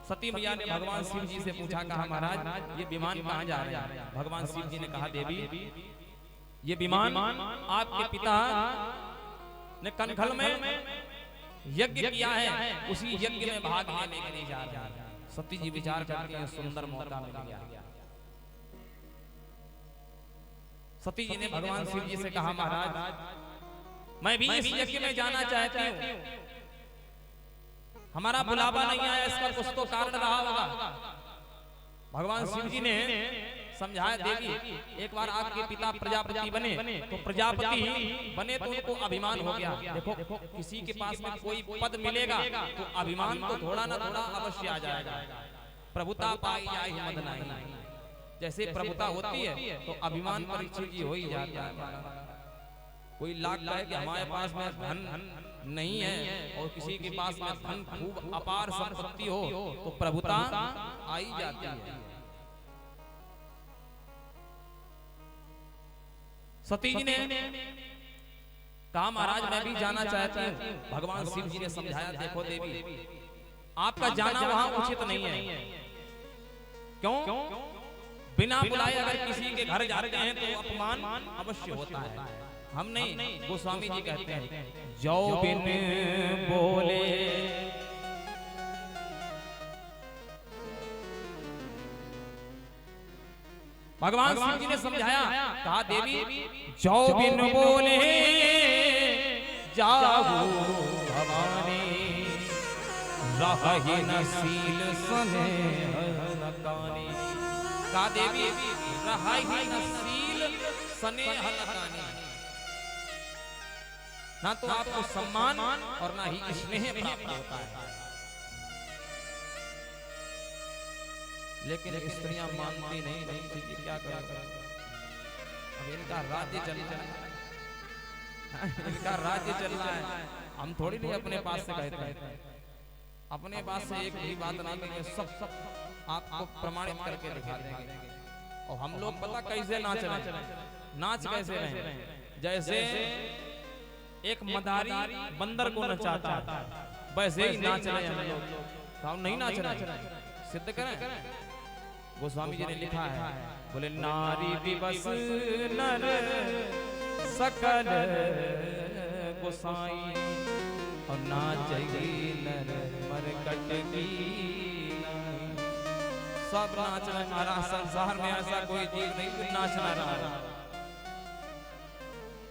सती मैया ने भगवान शिव जी से पूछा, कहा महाराज ये विमान कहाँ जा रहे हैं? भगवान शिव जी ने कहा, देवी ये विमान आपके पिता ने कनखल में यज्ञ किया है, उसी यज्ञ में भाग लेने के लिए जा रहे हैं। सती जी विचार करती हैं, सुंदर मौका मिल गया। सती जी ने भगवान शिव जी से कहा, महाराज मैं भी इस यज्ञ में जाना चाहती हूँ, हमारा बुलावा नहीं आया, इसका कुछ तो कारण रहा होगा। भगवान शिव जी ने समझाया, देवी एक बार आपके पिता प्रजापति बने, तो प्रजापति बने तो उनको अभिमान हो गया। देखो किसी के पास में कोई पद मिलेगा तो अभिमान तो थोड़ा ना थोड़ा अवश्य आ जाएगा। प्रभुता पाई जाए मद नहीं, जैसे प्रभुता होती है तो अभिमान परीक्षित जी हो ही जाता है। कोई लाख कहे कि हमारे पास में धन नहीं है और किसी के पास में धन खूब अपार संपत्ति हो तो प्रभुता आ ही जाती है। सती जी ने कहा, महाराज मैं भी जाना चाहती हूँ। भगवान शिव जी ने समझाया, देखो देवी आपका जाना वहां उचित नहीं है। क्यों? बिना बुलाए अगर किसी के घर जाते हैं तो अपमान अवश्य होता है। हम नहीं, गोस्वामी जी कहते हैं, जो बिन बोले भगवान शिव जी ने समझाया, कहा देवी जो बिन बोले जाहु भवानी, रहि न सील स्नेह नकानी। कहा देवी रहि न सील स्नेह नकानी, ना तो आपको सम्मान और ना ही स्नेह प्राप्त होता है। लेकिन स्त्रियां मानती नहीं, क्या करें? अब इनका राज्य चल रहा है, इनका राज्य चल रहा है। हम थोड़ी नहीं अपने पास से कहते हैं, अपने पास से एक भी बात नहीं कहेंगे, सब आपको प्रमाणित करके दिखा देंगे। और हम लोग पता कैसे नाच रहे हैं, नाच कैसे रहे? जैसे एक मदारी बंदर को नचाता है, वैसे ही नाच रहे हैं हम लोग। हम नहीं नाच रहे, सिद्ध करें। गोस्वामी जी ने लिखा है, बोले नारी विवश नर सकल गोसाई, और नाचेगी नर मरकट की। सब नाच रहे हमारा संसार में, ऐसा कोई चीज नहीं कि नाचना रहा।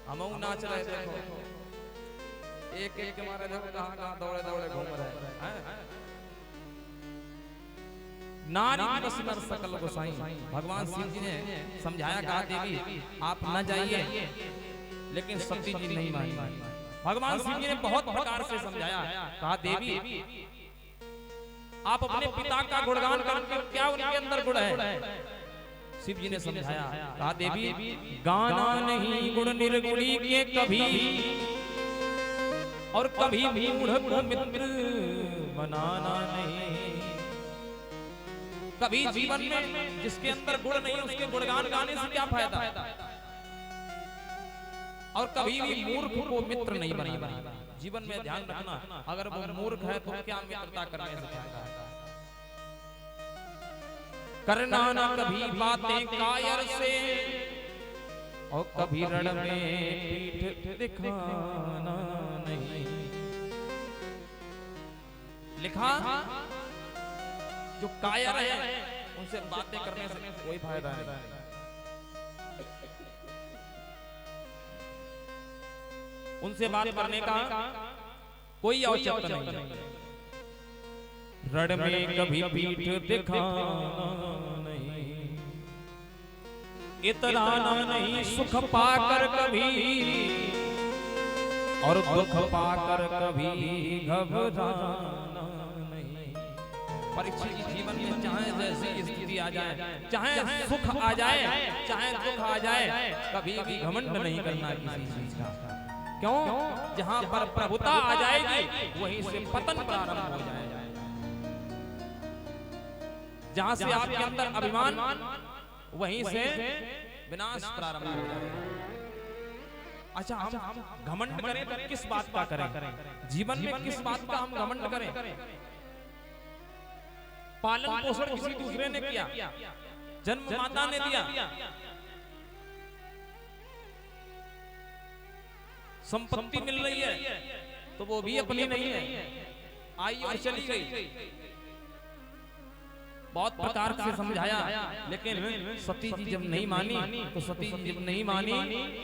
हम नाच रहे थे, एक एक हमारे देखो कहाँ दौड़े दौड़े घूम रहे हैं। नारी विवश नर सकल गोसाई, भगवान शिव जी ने समझाया, कहा देवी आप न जाइए, लेकिन सती जी नहीं मानी। भगवान शिव जी ने बहुत प्रकार से समझाया, कहा देवी आप अपने पिता का गुणगान करके, क्या उनके अंदर गुण है? शिव जी ने समझाया, कहा देवी गाना नहीं गुण निर्गुणी के कभी, और कभी मूढ़ को मित्र बनाना नहीं। कभी जीवन में जिसके अंदर गुण नहीं उसके गुणगान गाने से क्या फायदा? और कभी भी मूर्ख को मित्र नहीं बनाना। जीवन में ध्यान रखना, अगर वो मूर्ख है तो क्या मित्रता करने से फायदा है? करना ना कभी बातें कायर से, और कभी रण में पीठ दिखाना नहीं। लिखा जो कायर है उनसे बातें करने से कोई फायदा नहीं। उनसे बात करने का कोई औचित्य नहीं। रण में कभी पीठ दिखाना नहीं, इतराना नहीं सुख पाकर कभी, और दुख पाकर कभी घबराना नहीं। परीक्षित के जीवन में चाहे जैसी स्थिति आ जाए, चाहे सुख आ जाए, चाहे दुख आ जाए, कभी भी घमंड नहीं करना किसी चीज का। क्यों? जहां पर प्रभुता आ जाएगी वहीं से पतन प्रारंभ हो जाएगा। जहां से आपके अंदर अभिमान, वहीं से विनाश प्रारंभ हो जाएगा। अच्छा, हम घमंड करें तो किस बात का करें? जीवन में किस बात का हम घमंड करें? पालन पोषण किसी दूसरे ने किया, जन्म माता ने दिया, संपत्ति मिल रही है तो वो भी अपनी नहीं है, आई और चली गई। बहुत प्रकार से समझाया, लेकिन सती जी जब नहीं मानी तो सती जी जब नहीं मानी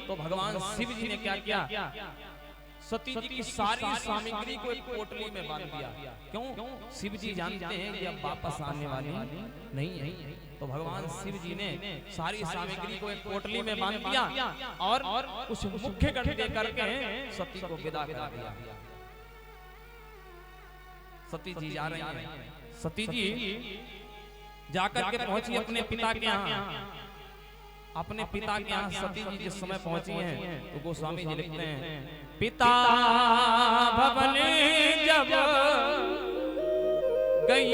तो भगवान शिव जी ने क्या किया, सती जी की सारी सामग्री को एक पोटली में बांध दिया। क्यों? शिव जी जानते हैं कि अब वापस आने वाली नहीं है, तो भगवान शिव जी ने सारी सामग्री को एक पोटली में बांध दिया और कुछ मुख्य गण दे करके सती को विदा करा दिया। सती जी जा रही हैं, सती जी जाकर के पहुंची अपने पिता के यहाँ। अपने पिता के यहाँ सती जी जिस समय पहुंची हैं तो गोस्वामी जी लिखते हैं, पिता भवन जब गई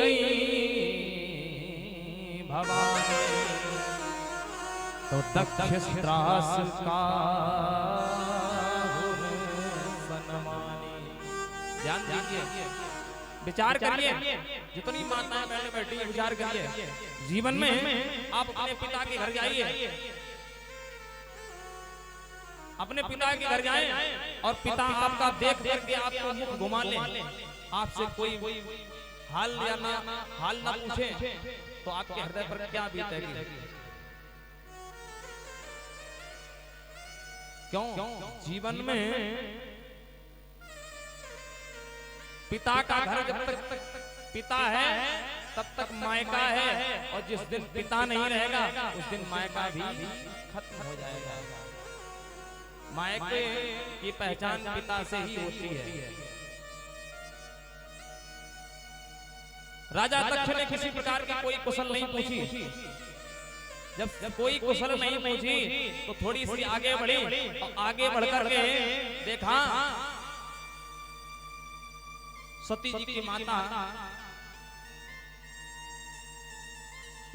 भवानी तो दक्ष त्रास का सनमानी। ध्यान दीजिए, विचार करिए, जितनी माताएं बहने बैठी है विचार करिए। जीवन में आप अपने पिता के घर जाइए, अपने पिता के घर जाएं और पिता आपका देख देख के आपको मुख घुमा ले, आपसे कोई हाल या हाल ना पूछे तो आपके हृदय पर क्या बीतेगी? क्यों? जीवन में पिता का घर जब तक पिता है तब तक मायका है, और जिस दिन पिता नहीं रहेगा उस दिन मायका भी खत्म हो जाएगा। मायके की पहचान पिता से ही होती है। राजा दक्ष ने किसी प्रकार की कोई कुशल नहीं पूछी। जब कोई कुशल नहीं पूछी तो थोड़ी सी आगे बढ़ी और आगे बढ़कर के देखा सती जी की माता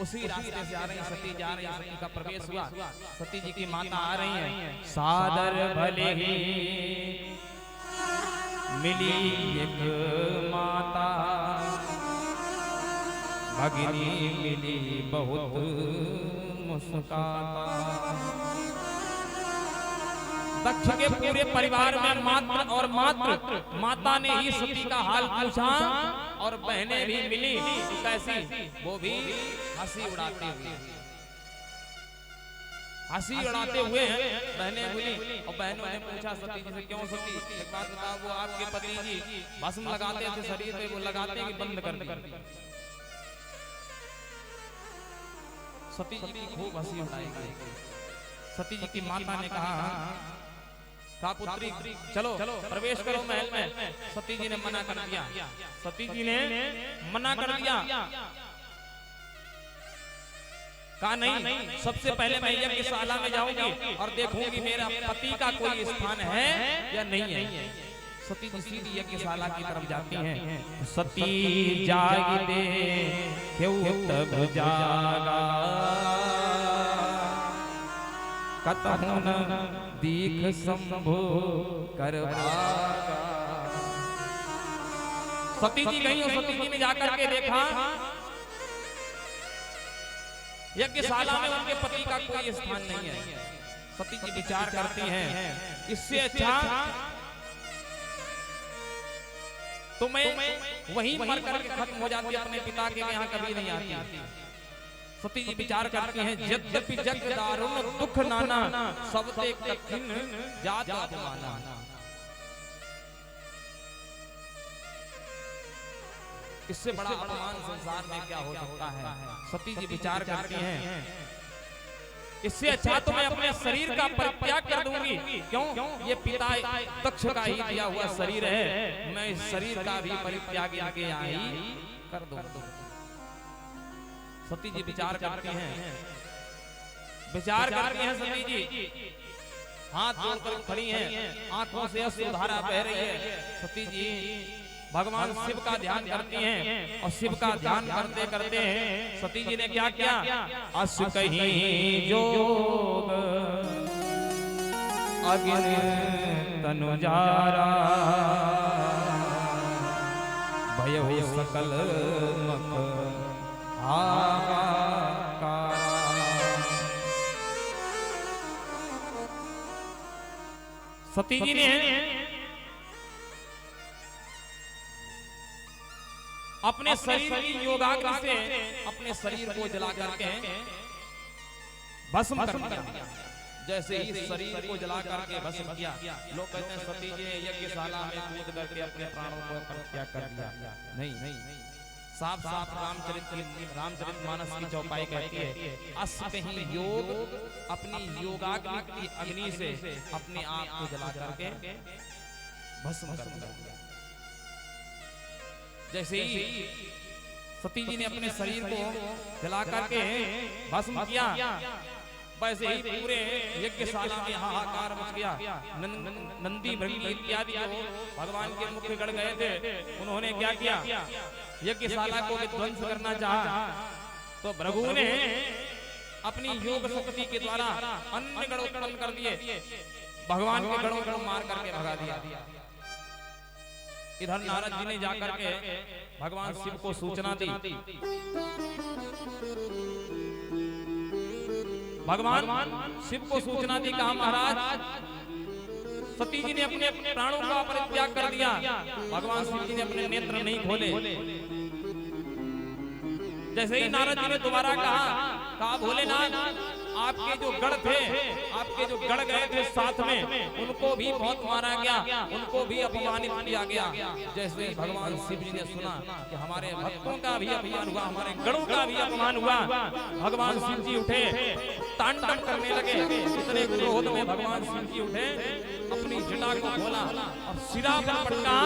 उसी रास्ते से आ रही, सती जा रही, सती का प्रवेश हुआ, सती जी की माता आ रही है। सादर भले ही मिली एक माता, भगिनी मिली बहुत मुस्काता। दक्ष के पूरे परिवार में मात्र और मात्र माता ने ही सती का हाल पूछा, और बहनें भी मिली। कैसी? वो भी हंसी उड़ाते हुए, हंसी उड़ाते हुए बहनें मिली। और बहनों ने पूछा सती जी से, क्यों सती, एक बात बताओ, वो आपके पति जी भस्म लगाते थे शरीर पे, वो लगाते कि बंद कर दी? सती जी की खूब हंसी उड़ाई गई। सती जी की माता ने कहा पुत्री चलो प्रवेश करो महल में। सती जी ने मना कर दिया, सती जी ने मना कर दिया, कहा नहीं, सबसे पहले मैं यज्ञशाला में जाऊंगी और देखूंगी मेरा पति का कोई स्थान है या नहीं है। सती जी सीधी यज्ञशाला की तरफ जाती हैं। सती जागते क्यों तब जागा, कतहु न दीख शंभु कर भागा। सती जी गई और सती जी ने जाकर के देखा यज्ञशाला में उनके पति का कोई स्थान नहीं है। सती जी विचार करती हैं, इससे अच्छा तो मैं वहीं मर करके खत्म हो जाती, अपने पिता के यहाँ कभी नहीं आती। सती जी विचार करती हैं, यद्यपि जग दारुण दुख नाना, सब ते कठिन जात अपमाना। इससे बड़ा अपमान संसार में क्या हो सकता है? सती जी विचार करती हैं, इससे अच्छा तो मैं अपने शरीर का परित्याग कर दूंगी। क्यों? ये पिता दक्ष का ही दिया हुआ शरीर है, मैं इस शरीर का भी परित्याग इनके यहाँ ही कर दूंगा। सती जी विचार करती हैं, विचार करती हैं सती जी, हाथ जोड़कर खड़ी हैं, आंखों से अश्रुधारा बह रही है। सती जी भगवान शिव का ध्यान करती हैं, और शिव का ध्यान करते करते सती जी ने क्या किया? अस कहीं जोग अग्नि तनु जारा, भय हो सकल मक हाहाकार। सती जी ने अपने शरीर की योगाग्नि से अपने शरीर को जला करके भस्म कर दिया। जैसे ही शरीर को जला करके भस्म किया, लोग कहते हैं सती जी ने यज्ञशाला में कूद करके अपने प्राणों को त्याग कर दिया। नहीं, साफ साफ रामचरितमानस की चौपाई कहती है, अस्त ही योग अपनी योगाग्नि की अग्नि से अपने आप को जला करके भस्म कर दिया। जैसे ही सती जी ने अपने शरीर को जला करके भस्म किया, वैसे ही पूरे यज्ञशाला में हाहाकार मच गया। नंदी भृंगी इत्यादि जो भगवान के मुख्य गढ़ गए थे, उन्होंने क्या किया, यज्ञशाला को विध्वंस करना चाहा, तो भृगु ने अपनी योग शक्ति के द्वारा अन्य गढ़ उत्पन्न कर दिए, भगवान के गढ़ों को मार करके भगा दिया। इधर नारद जी ने जाकर के भगवान शिव को सूचना दी। भगवान शिव को सूचना दी, कहा महाराज सती जी ने अपने प्राणों का परित्याग कर दिया। भगवान शिव जी ने अपने नेत्र नहीं खोले। जैसे ही नारद जी ने दोबारा कहा भोलेनाथ आपके जो गढ़ थे, आपके जो गढ़ गए थे साथ में, उनको भी बहुत मारा गया, उनको भी अपमानित किया गया। जैसे ही भगवान शिव जी ने सुना कि हमारे भक्तों का भी अपमान हुआ, हमारे गढ़ों का भी अपमान हुआ, भगवान शिव जी उठे, तांडव करने लगे। इतने क्रोध में भगवान शिव जी उठे, अपनी जटा को खोला और सिरा पर पटका,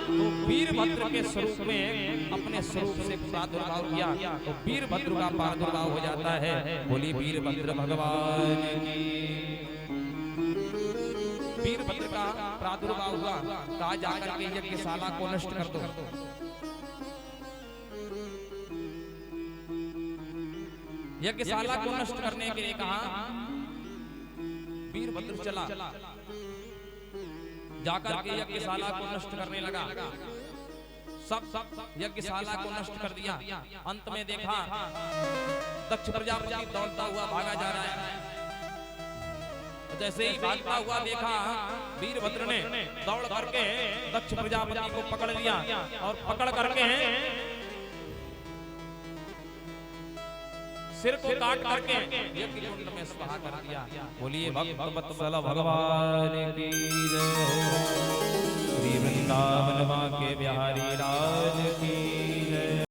तो वीरभद्र के स्वरूप में अपने स्वरूप से प्रादुर्भाव किया, तो वीरभद्र का प्रादुर्भाव हो जाता है। बोली वीरभद्र भगवान की। वीरभद्र का प्रादुर्भाव हुआ, कहा जाकर के यज्ञशाला को नष्ट कर दो। यज्ञशाला को नष्ट करने के लिए कहा, वीरभद्र चला जाकर के यज्ञशाला को नष्ट करने लगा। सब यज्ञशाला को नष्ट कर दिया। अंत में देखा दक्ष प्रजापति दौड़ता हुआ भागा जा रहा है। जैसे ही भागता हुआ देखा, वीरभद्र ने दौड़ करके दक्ष प्रजापति को पकड़ लिया और पकड़ करके सिर को काट करके यज्ञ कुंड में स्वाहा कर दिया। बोलिए भक्त वत्सल भगवान की जय हो। श्री वृंदावन के बिहारी राज